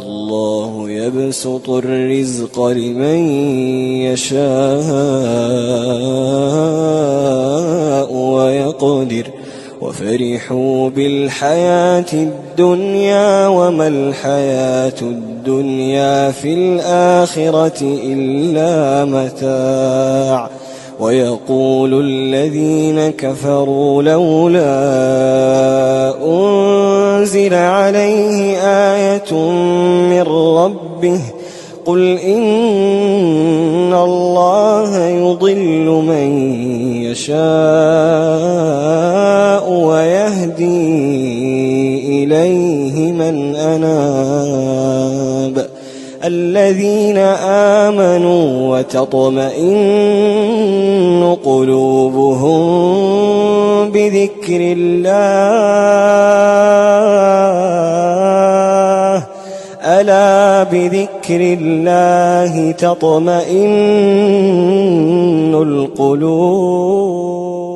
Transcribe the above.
الله يبسط الرزق لمن يشاء ويقدر وفرحوا بالحياة الدنيا وما الحياة الدنيا في الآخرة إلا متاع ويقول الذين كفروا لولا أنزل عليه آية من ربه قل إن الله يضل من يشاء ويهدي إليه من أناب الذين آمنوا وتطمئن قلوبهم بذكر الله ألا بذكر الله تطمئن القلوب.